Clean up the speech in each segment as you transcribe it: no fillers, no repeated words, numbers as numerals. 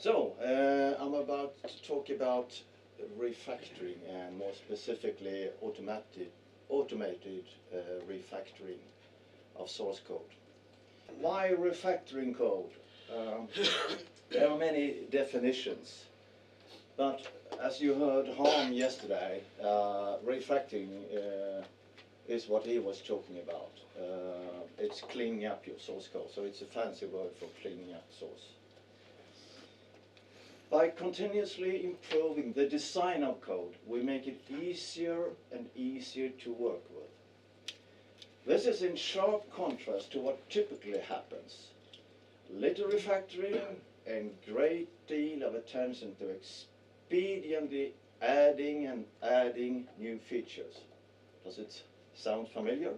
So, I'm about to talk about refactoring, and more specifically automated refactoring of source code. Why refactoring code? There are many definitions, but as you heard Harm yesterday, refactoring is what he was talking about. It's cleaning up your source code, so it's a fancy word for cleaning up source. By continuously improving the design of code, we make it easier and easier to work with. This is in sharp contrast to what typically happens. Little refactoring and great deal of attention to expediently adding and adding new features. Does it sound familiar?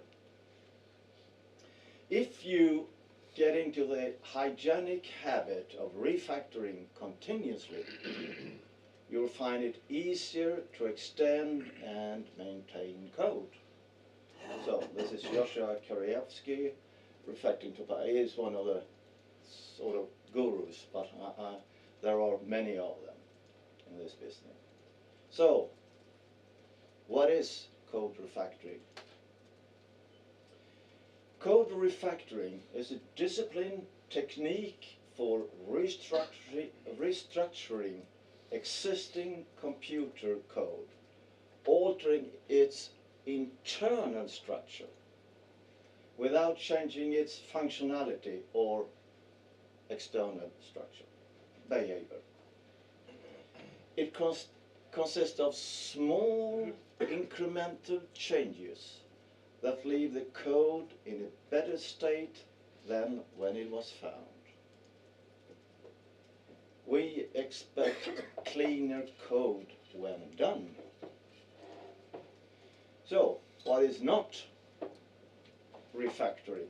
If you get into the hygienic habit of refactoring continuously, you'll find it easier to extend and maintain code. So this is Joshua Karyevsky, refactoring to He is one of the sort of gurus, but there are many of them in this business. So, what is code refactoring? Code refactoring is a disciplined technique for restructuring existing computer code, altering its internal structure without changing its functionality or external structure, behavior. It consists of small incremental changes that leave the code in a better state than when it was found. We expect cleaner code when done. So, what is not refactoring?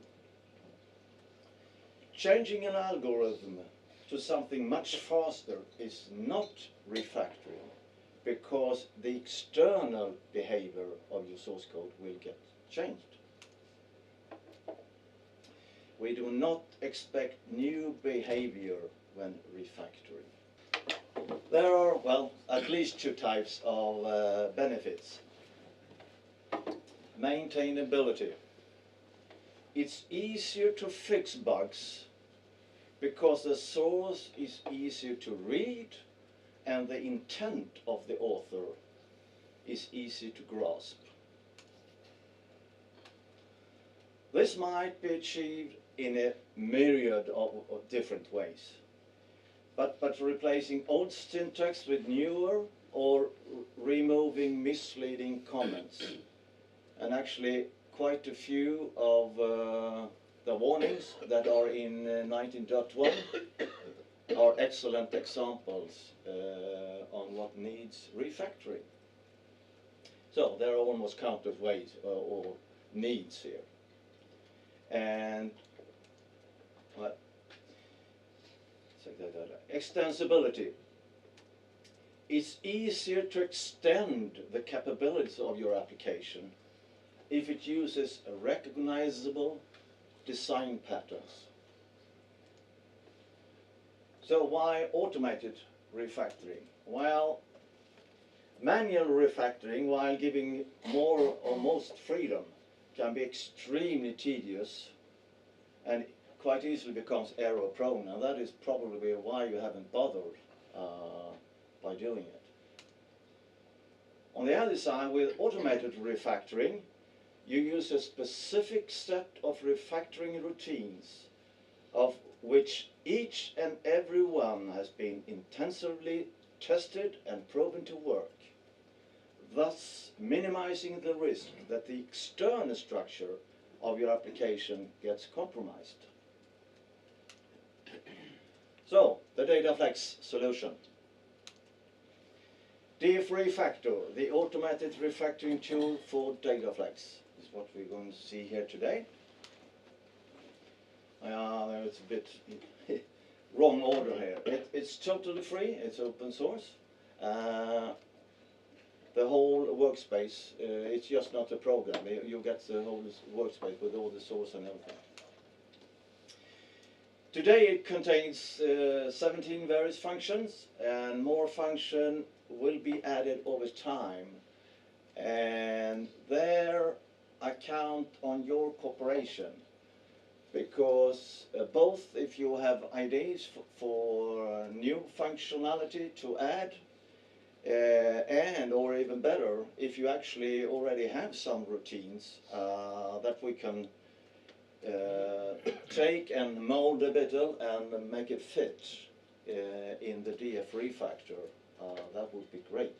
Changing an algorithm to something much faster is not refactoring, because the external behavior of your source code will get changed. We do not expect new behavior when refactoring. There are, well, at least two types of benefits. Maintainability. It's easier to fix bugs because the source is easier to read and the intent of the author is easy to grasp. This might be achieved in a myriad of different ways, but replacing old syntax with newer, or removing misleading comments. And actually quite a few of the warnings that are in 19.1 are excellent examples on what needs refactoring. So there are almost countless ways or needs here. And what? Extensibility. It's easier to extend the capabilities of your application if it uses recognizable design patterns. So why automated refactoring? Well, manual refactoring, while giving more or most freedom, can be extremely tedious and quite easily becomes error prone, and that is probably why you haven't bothered by doing it. On the other side, with automated refactoring, you use a specific set of refactoring routines, of which each and every one has been intensively tested and proven to work, thus minimizing the risk that the external structure of your application gets compromised. So, the DataFlex solution. Refactor, the automated refactoring tool for DataFlex, is what we're going to see here today. It's a bit wrong order here. It's totally free, it's open source. The whole workspace, it's just not a program. You get the whole workspace with all the source and everything. Today it contains 17 various functions, and more function will be added over time. And there I count on your cooperation, because both if you have ideas for new functionality to add, and or even better, if you actually already have some routines that we can take and mold a bit and make it fit in the DF refactor, that would be great.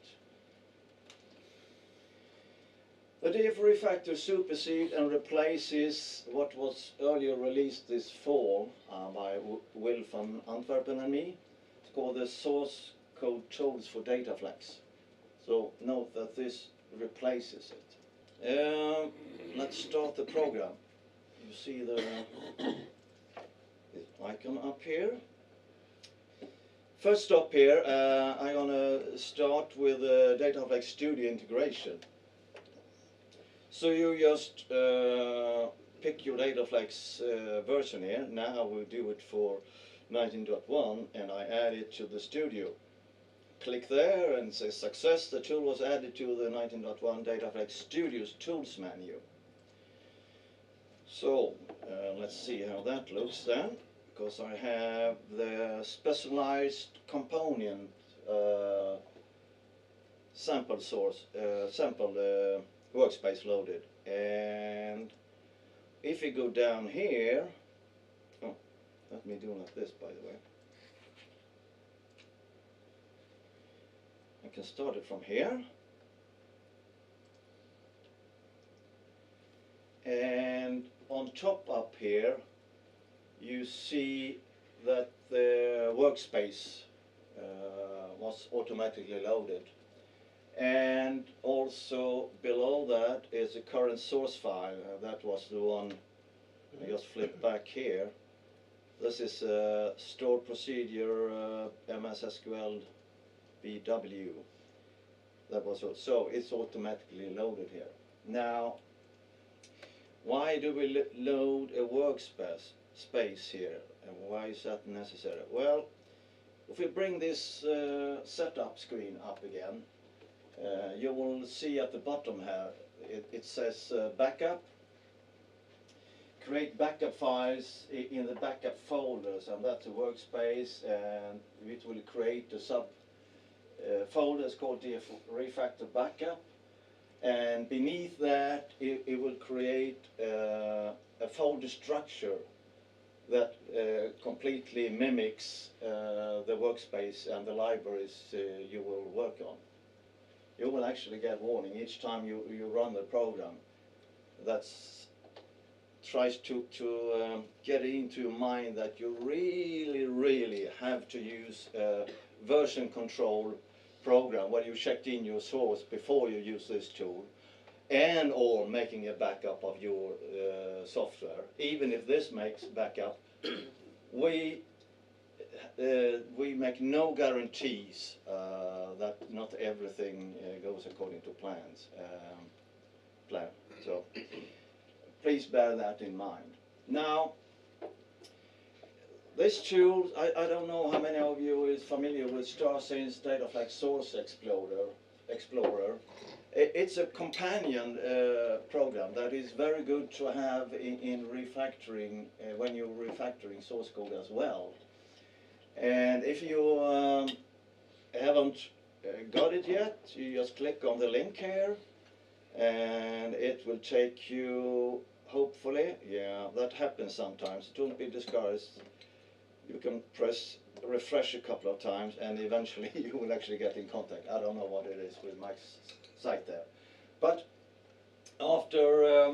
The DF refactor supersedes and replaces what was earlier released this fall by Will from Antwerpen and me. It's called the source code tools for DataFlex. So note that this replaces it. Let's start the program. You see the icon up here. First up here, I'm going to start with DataFlex Studio integration. So you just pick your DataFlex version here. Now we'll do it for 19.1, and I add it to the Studio. Click there and say success. The tool was added to the 19.1 DataFlex Studio's tools menu. So let's see how that looks then, because I have the specialized component sample workspace loaded. And if you go down here, oh, let me do like this, by the way. I can start it from here. And on top up here, you see that the workspace was automatically loaded. And also below that is a current source file. That was the one I just flipped back here. This is stored procedure MS SQL BW. That was so it's automatically loaded here. Now, why do we load a workspace here, and why is that necessary? Well, if we bring this setup screen up again, you will see at the bottom here it says backup. Create backup files in the backup folders, and that's a workspace, and it will create a sub folders called DF refactor backup. And beneath that, it will create a folder structure that completely mimics the workspace and the libraries you will work on. You will actually get warning each time you run the program. That tries to get into your mind that you really have to use a version control program where you checked in your source before you use this tool, and or making a backup of your software. Even if this makes backup, we make no guarantees that not everything goes according to plans. So please bear that in mind. Now, this tool, I don't know how many of you is familiar with StarSyn's DataFlex Source Explorer. It's a companion program that is very good to have in refactoring when you're refactoring source code as well. And if you haven't got it yet, you just click on the link here, and it will take you, hopefully, yeah, that happens sometimes. Don't be discouraged. You can press refresh a couple of times, and eventually you will actually get in contact. I don't know what it is with my site there. But after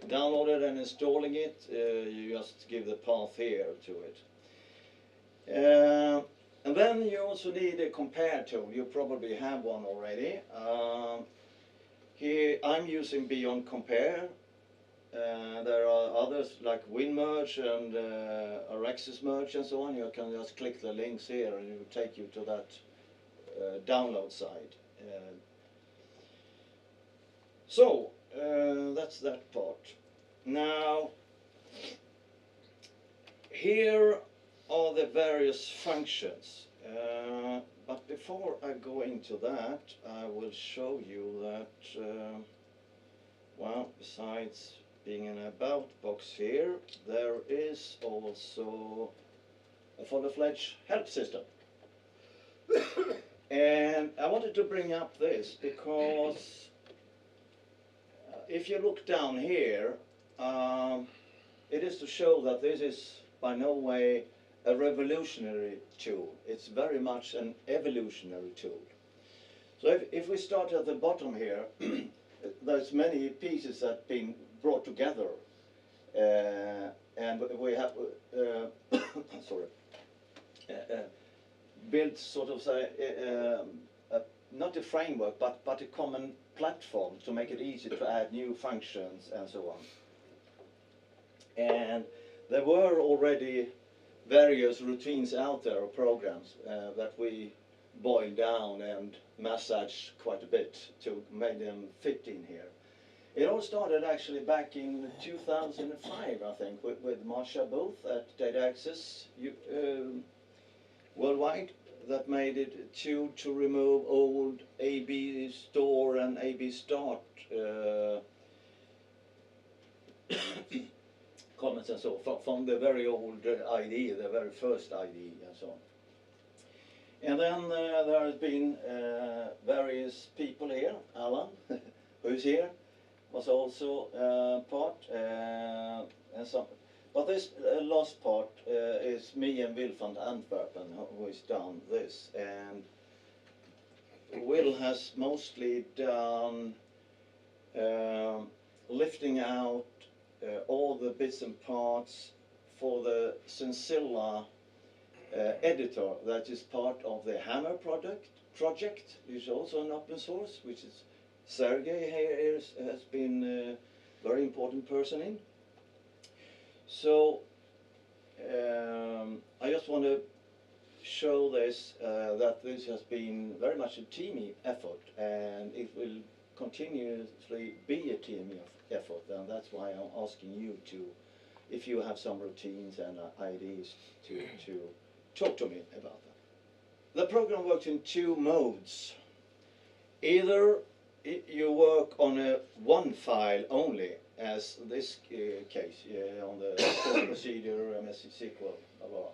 downloading and installing it, you just give the path here to it. And then you also need a compare tool. You probably have one already. Here I'm using Beyond Compare. There are others like WinMerge and Arexis Merge and so on. You can just click the links here and it will take you to that download site. So that's that part. Now, here are the various functions. But before I go into that, I will show you that, well, besides being an about box here, there is also a full-fledged help system. And I wanted to bring up this because if you look down here, it is to show that this is by no way a revolutionary tool. It's very much an evolutionary tool. So if we start at the bottom here, there's many pieces that have been brought together, and we have sorry, built sort of say not a framework but a common platform to make it easy to add new functions and so on. And there were already various routines out there, or programs that we boiled down and massaged quite a bit to make them fit in here. It all started actually back in 2005, I think, with Marsha Booth at Data Access Worldwide, that made it to remove old AB store and AB start comments and so on, from the very old ID, the very first ID and so on. And then there has been various people here. Alan, who's here, was also part, and some. But this last part is me and Will van Antwerpen, who has done this. And Will has mostly done lifting out all the bits and parts for the Sensilla editor that is part of the Hammer project, which is also an open source, which is Sergey here has been a very important person in. So I just want to show this, that this has been very much a teamy effort, and it will continuously be a team effort, and that's why I'm asking you to, if you have some routines and ideas, to talk to me about that. The program works in two modes. Either you work on a one file only, as this case on the stored procedure, MSC SQL, blah, blah.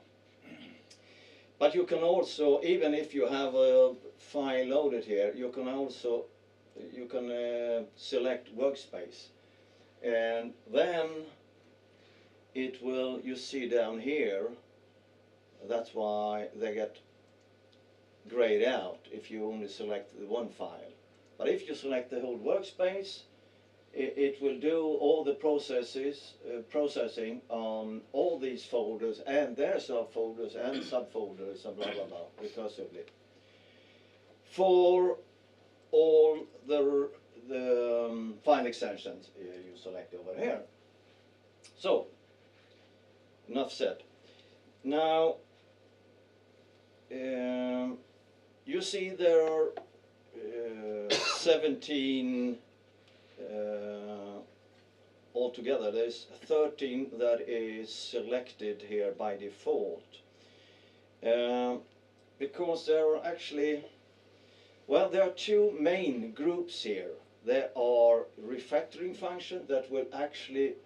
But you can also, even if you have a file loaded here, you can also select workspace, and then it will, you see down here, that's why they get grayed out if you only select the one file. But if you select the whole workspace, it will do all the processing on all these folders and their subfolders and subfolders and blah blah blah recursively for all the file extensions you select over here. So, enough said. Now, you see there are 17 altogether. There's 13 that is selected here by default, because there are actually, well, there are two main groups here. There are refactoring functions that will actually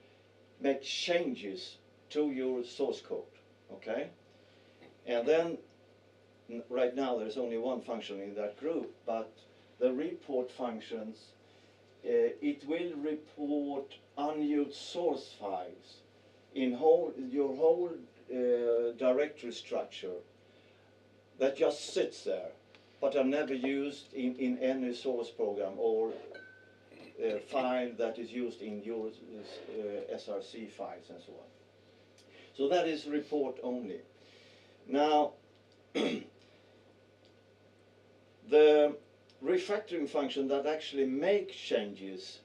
make changes to your source code, okay? And then right now there's only one function in that group, but the report functions, it will report unused source files in your whole directory structure that just sits there, but are never used in any source program or file that is used in your SRC files and so on. So that is report only. Now, the refactoring function that actually make changes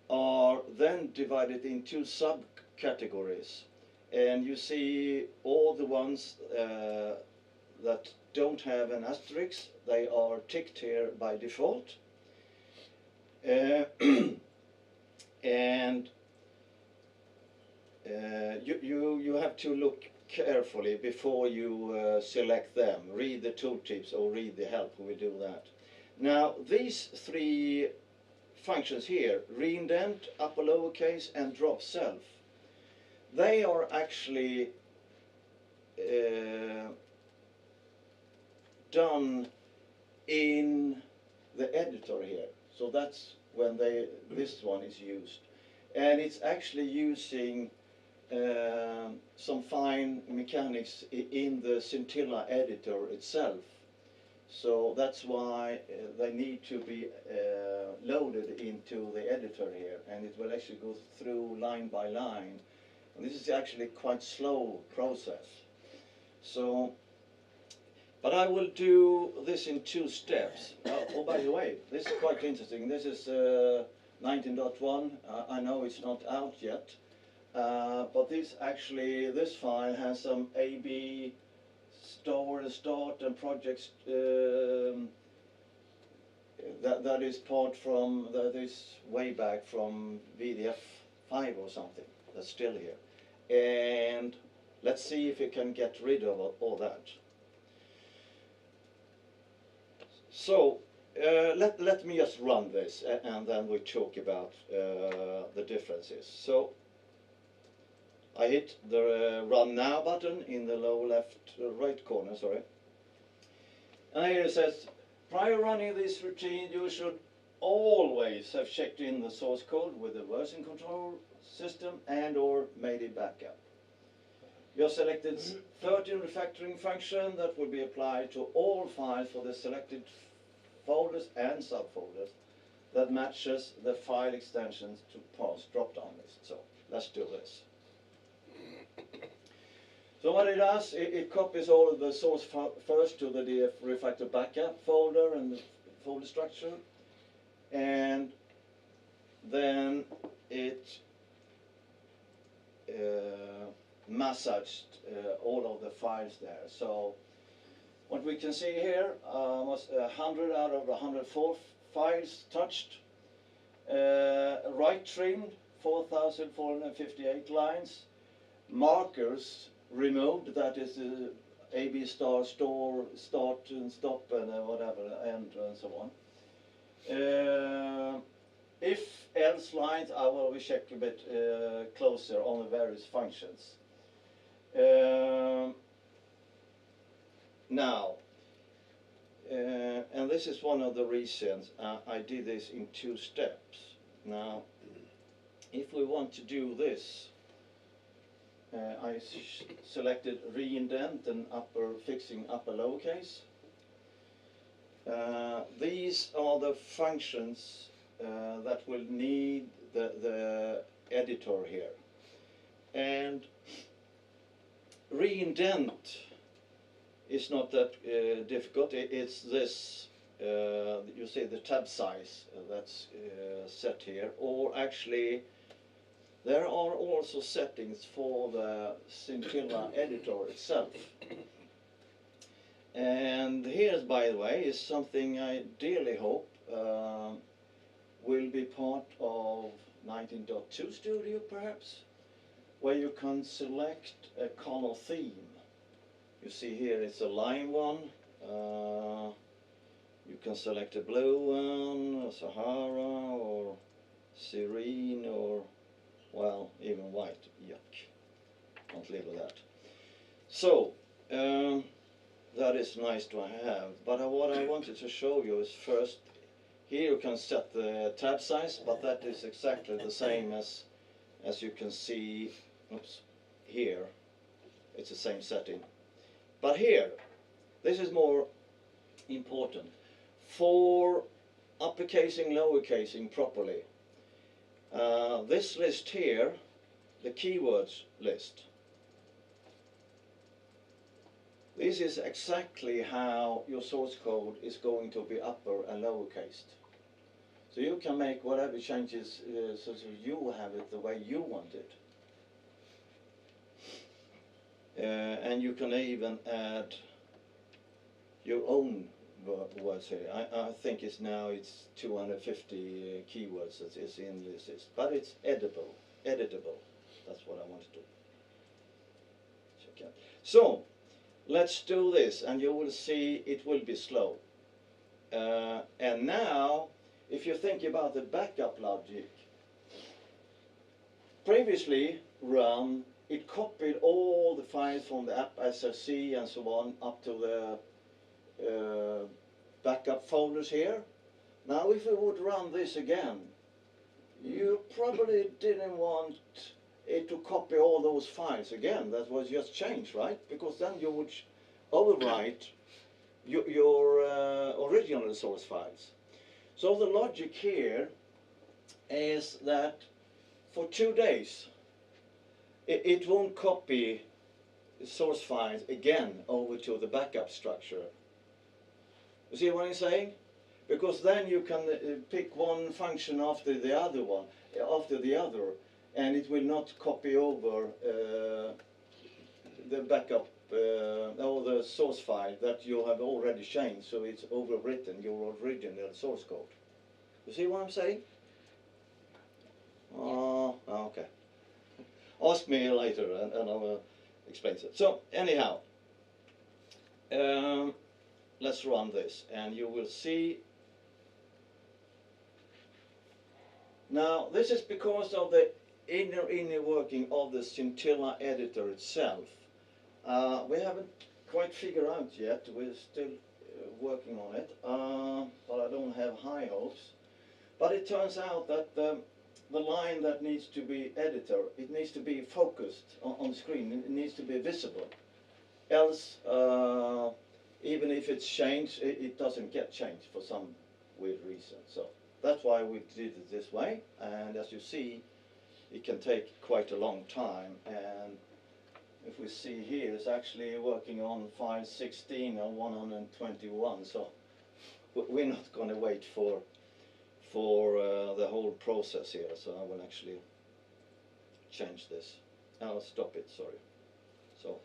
are then divided in two subcategories, and you see all the ones that don't have an asterisk, they are ticked here by default, and you have to look carefully before you select them. Read the tooltips or read the help, we do that. Now these three functions here, reindent, upper lowercase and drop self, they are actually done in the editor here. So that's when this one is used. And it's actually using some fine mechanics in the scintilla editor itself. So that's why they need to be loaded into the editor here, and it will actually go through line by line. And this is actually quite slow process. So, but I will do this in 2 steps. Oh, by the way, this is quite interesting. This is 19.1. I know it's not out yet, but this file has some AB start and projects that is part from that is way back from VDF 5 or something. That's still here, and let's see if we can get rid of all that. So let me just run this, and then we talk about the differences. So I hit the Run Now button in the lower right corner, sorry. And here it says, prior running this routine, you should always have checked in the source code with the version control system and or made a backup. You have selected 13 refactoring function that will be applied to all files for the selected folders and subfolders that matches the file extensions to pass drop-down list. So let's do this. So what it does, it copies all of the source first to the DF refactor backup folder and the folder structure, and then it massaged all of the files there. So what we can see here was 100 out of 104 files touched, right trimmed 4,458 lines, markers removed, that is AB star, store, start and stop and whatever, end and so on. If else lines, I will check a bit closer on the various functions. Now, and this is one of the reasons I did this in 2 steps. Now, if we want to do this, I selected reindent and fixing upper lowercase. These are the functions that will need the editor here. And reindent is not that difficult. It's this, you see the tab size that's set here, or actually there are also settings for the scintilla editor itself. And here's, by the way, is something I dearly hope will be part of 19.2 Studio perhaps, where you can select a color theme. You see here it's a lime one. You can select a blue one, a Sahara, or serene, or well, even white. Yuck. Can't live with that. So that is nice to have. But what I wanted to show you is first, here you can set the tab size, but that is exactly the same as you can see. Oops, here it's the same setting. But here, this is more important. For uppercasing, lowercasing properly, this list here, the keywords list, this is exactly how your source code is going to be upper and lowercased. So you can make whatever changes so you have it the way you want it. And you can even add your own words here. I think it's 250 keywords that is in this list, but it's editable. That's what I wanted to check out. So let's do this, and you will see it will be slow. And now, if you think about the backup logic, previously run, it copied all the files from the app SFC and so on up to the backup folders here. Now if we would run this again, you probably didn't want it to copy all those files again. That was just changed, right? Because then you would overwrite your original source files. So the logic here is that for 2 days it won't copy source files again over to the backup structure. You see what I'm saying? Because then you can pick one function after the other one, after the other, and it will not copy over the backup or the source file that you have already changed, so it's overwritten your original source code. You see what I'm saying? Okay. Ask me later and I will explain it. So anyhow, let's run this and you will see. Now this is because of the inner working of the scintilla editor itself. We haven't quite figured out yet, we're still working on it, but I don't have high hopes. But it turns out that the line that needs to be editor, it needs to be focused on the screen, it needs to be visible. Else, even if it's changed, it doesn't get changed for some weird reason. So that's why we did it this way, and as you see, it can take quite a long time. And if we see here, it's actually working on file 16 and 121, so we're not going to wait for the whole process here, so I will actually change this. I'll stop it, sorry. So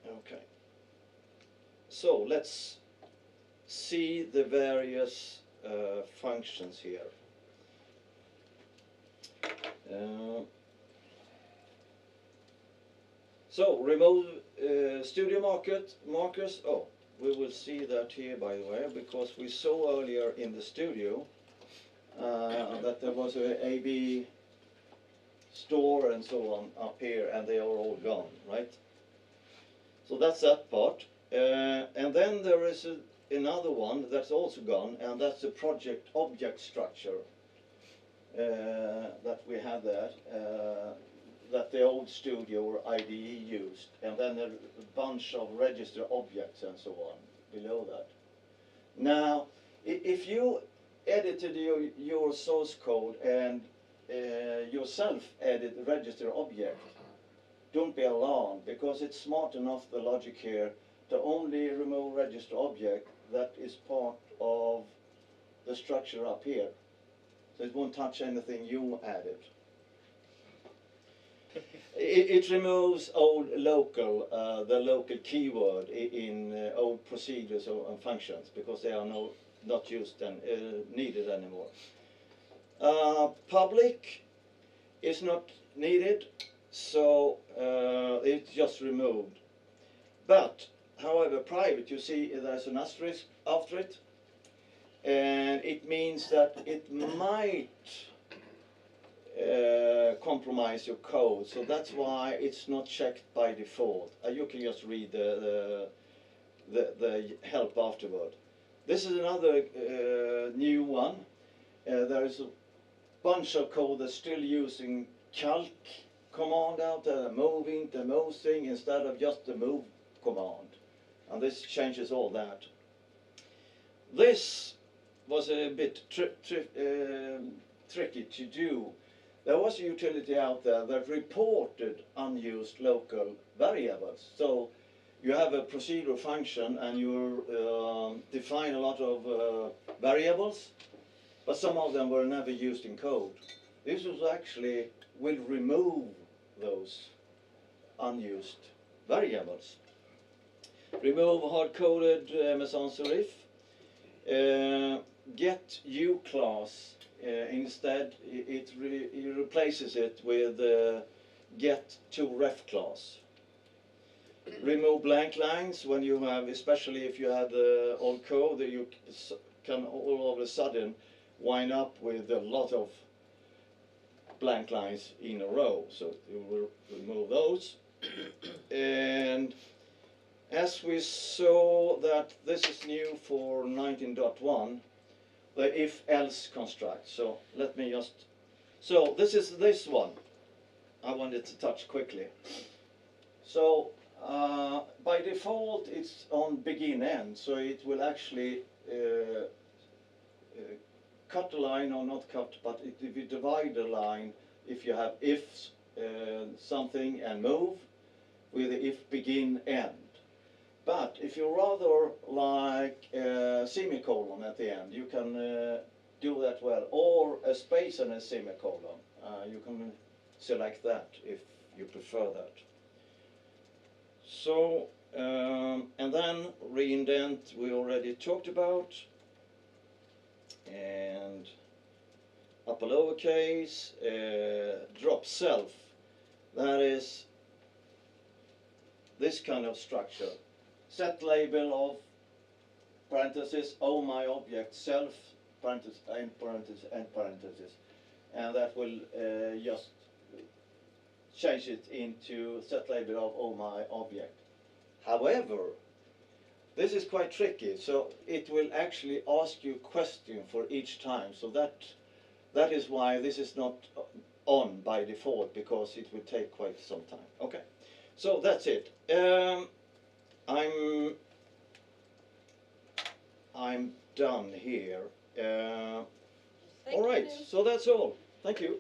okay. So let's see the various functions here. So remove studio markers. Oh, we will see that here, by the way, because we saw earlier in the studio that there was a AB store and so on up here, and they are all gone, right? So that's that part. And then there is another one that's also gone, and that's the project object structure that we had there, that the old studio or IDE used, and then a bunch of register objects and so on below that. Now, if you edited your source code and yourself added the register object, don't be alarmed, because it's smart enough, the logic here, to only remove register object that is part of the structure up here. So it won't touch anything you added. It removes old local, the local keyword in old procedures and functions, because they are not used and needed anymore. Public is not needed, so it's just removed. But, however, private, you see there's an asterisk after it, and it means that it might compromise your code, so that's why it's not checked by default. You can just read the help afterward. This is another new one. There is a bunch of code that's still using calc command out there, moving the most thing instead of just the move command, and this changes all that. This was a bit tricky to do. There was a utility out there that reported unused local variables. So you have a procedural function and you define a lot of variables, but some of them were never used in code. This was actually will remove those unused variables. Remove hard-coded sans serif. Get uClass instead it replaces it with get to ref class. Remove blank lines when you have, especially if you had old code, that you can all of a sudden wind up with a lot of blank lines in a row. So you will remove those. And as we saw that this is new for 19.1, the if-else construct. So let me just, so this is this one I wanted to touch quickly. So by default it's on begin end, so it will actually cut a line, or not cut, but if you divide the line, if you have if something and move with the if begin end. But if you rather like a semicolon at the end, you can do that well, or a space and a semicolon. You can select that if you prefer that. So, and then reindent we already talked about, and upper lowercase, drop self, that is this kind of structure. Set label of parenthesis, oh my object, self, parenthesis, end parenthesis, end parenthesis. And that will just change it into set label of oh my object. However, this is quite tricky, so it will actually ask you a question for each time. So that is why this is not on by default, because it will take quite some time. Okay, so that's it. I'm done here. All right, so that's all. Thank you.